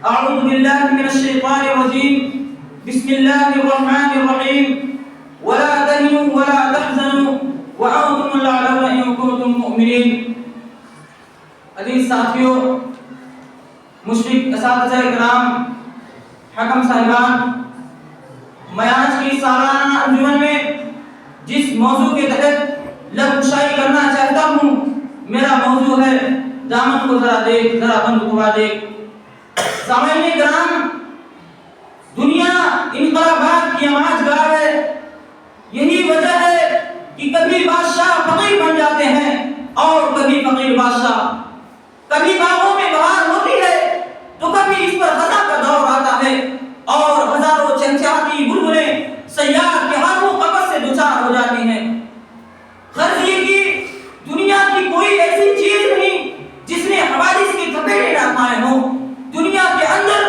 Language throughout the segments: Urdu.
أعوذ بالله من الشيطان الرجيم. بسم الله الرحمن الرحيم. ولا تهنوا ولا تحزنوا وأنتم الأعلون إن كنتم مؤمنين. عزیز ساتھیوں، مشرق اساتذہ کرام، حکم صاحبان، میں آج کی سالانہ انجمن میں جس موضوع کے تحت لب کشائی کرنا چاہتا ہوں، میرا موضوع ہے دامن کو ذرا دیکھ، ذرا بند ہوا دیکھ. سامعین کرام، دنیا انقلابات کی آماج گاہ ہے. یہی وجہ ہے کہ کبھی بادشاہ فقیر بن جاتے ہیں اور کبھی فقیر بادشاہ. کبھی باغوں میں بہار ہوتی ہے تو کبھی اس پر خزاں کا دور آتا ہے اور ہزاروں چہچہاتی بلبلیں سیاح کے ہاتھوں قفس سے دوچار ہو جاتی ہیں. غرض یہ کہ دنیا کی کوئی ایسی چیز نہیں جس نے حوادث کی تھپیڑے نہ کھائے ہوں. دنیا کے اندر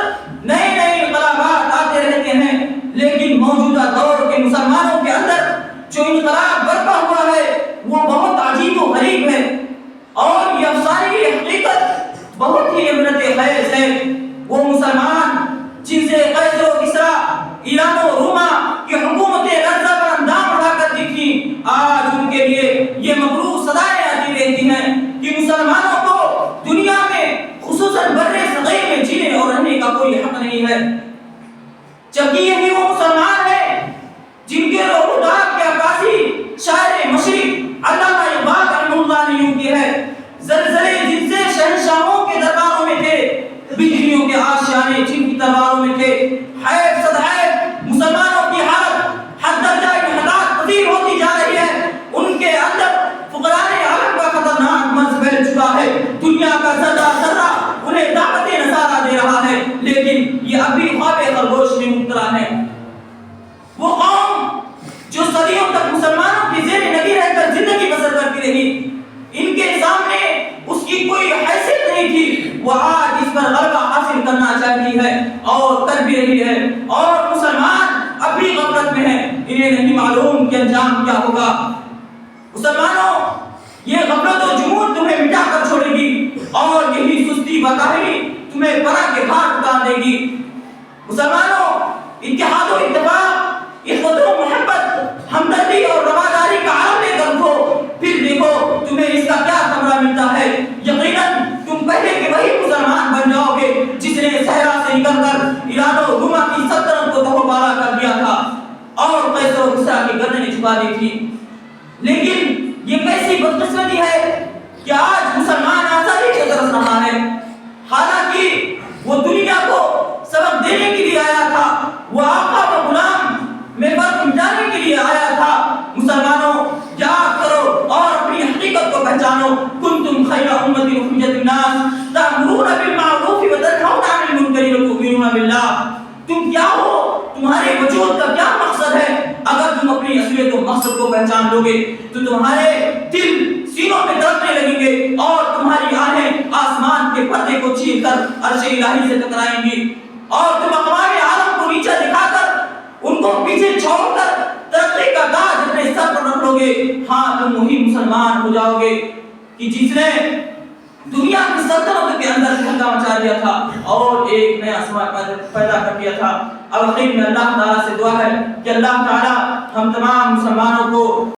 نئے نئے انقلابات آتے رہتے ہیں، لیکن موجودہ دور کے مسلمانوں کے اندر جو انقلاب برپا ہوا ہے وہ بہت عجیب و غریب ہے، اور یہ افسانوی حقیقت بہت ہی عبرت خیز ہے. وہ مسلمان جن سے قیصر و کسریٰ، ایران و روما کی حکومتیں لرزہ پر اندام اٹھا کرتی تھیں، آج ان کے لیے یہ مغرور صدائیں آتی رہتی ہیں کہ مسلمانوں کو دنیا میں خصوصاً بر صغیر میں جینے اور رہنے کا کوئی حق نہیں ہے. جبکہ یہی وہ مسلمان ہیں جن کے روح و داغ کے عکاسی شاعر مشرق علامہ اقبال رحمہ اللہ نے یوں کی ہے: زلزلے جن سے شہنشاہوں کے درباروں میں تھے، بجلیوں کے آشیانے جن کی تلواروں میں تھے. حیف صد حیف مسلمانوں کی حالت حد درجہ انحطاط پذیر ہوتی جا رہی ہے. ان کے اندر فقدان عالم کا خطرناک مرض پھیل چکا ہے. دنیا کا ذرہ ذرہ انہیں دعوت نصارہ دے رہا ہے، لیکن یہ ابھی خواب خرگوش میں مبتلا ہے. وہ قوم جو صدیوں تک مسلمانوں کی زیر نگی رہ کر زندگی بسر کرتی رہی، ان کے سامنے اس کی کوئی حیثیت نہیں تھی، وہ آج اس پر غلبہ حاصل کرنا چاہتی ہے اور کر بھی رہی ہے. اور مسلمان اب بھی غفلت میں ہیں، انہیں نہیں معلوم کہ انجام کیا ہوگا. مسلمانوں، یہ غفلت و جمود تمہیں مٹا کر چھوڑے گی اور یہی سستی و کاہلی تمہیں پناہ کے گھاٹ اتار دے گی. مسلمانوں، اتحاد و اتفاق، اخوت و محبت، ہمدردی اور رواداری کا عالم لے کر اٹھو، پھر دیکھو تمہیں اس کا کیا ثمرہ ملتا ہے. یقیناً تم پہلے کے وہی مسلمان بن جاؤ گے جس نے صحرا سے نکل کر ایران و روما کی سلطنت کو دہوبالا کر دیا تھا اور قیصر و کسریٰ کی گردنیں جھکا دی تھی. لیکن یہ کیسی بدقسمتی ہے کہ آج مسلمان آزادی کی طرف رہا ہے، حالانکہ وہ دنیا کو سبق دینے کے لیے آیا تھا، وہ آقا و غلام میں فرق مٹانے کے لیے آیا تھا. مسلمانوں، یاد کرو اور اپنی حقیقت کو پہچانو. کنتم خیر امت اخرجت للناس تأمرون بالمعروف وتنهون عن المنکر وتؤمنون باللہ. تم کیا ہو؟ تمہارے وجود کا کیا مقصد ہے؟ اگر تم اپنی اصلیت و مقصد کو پہچان لو گے تو تمہارے دل سینوں میں دھڑکنے لگیں گے اور تمہاری آنکھیں آسمان کے پردے کو چیر کر عرش الہی سے ٹکرائیں گی، اور تم اقوام عالم کو نیچے دکھا کر ان کو پیچھے چھوڑ کر ترقی کا تاج اپنے سر پر رکھ لو گے. ہاں، تم وہی مسلمان ہو جاؤ گے کہ جس نے دنیا کی سلطنت کے اندر دھنگا مچا دیا تھا اور ایک نیا سماج پیدا کر دیا تھا. اب آخر میں اللہ تعالیٰ سے دعا ہے کہ اللہ تعالیٰ ہم تمام مسلمانوں کو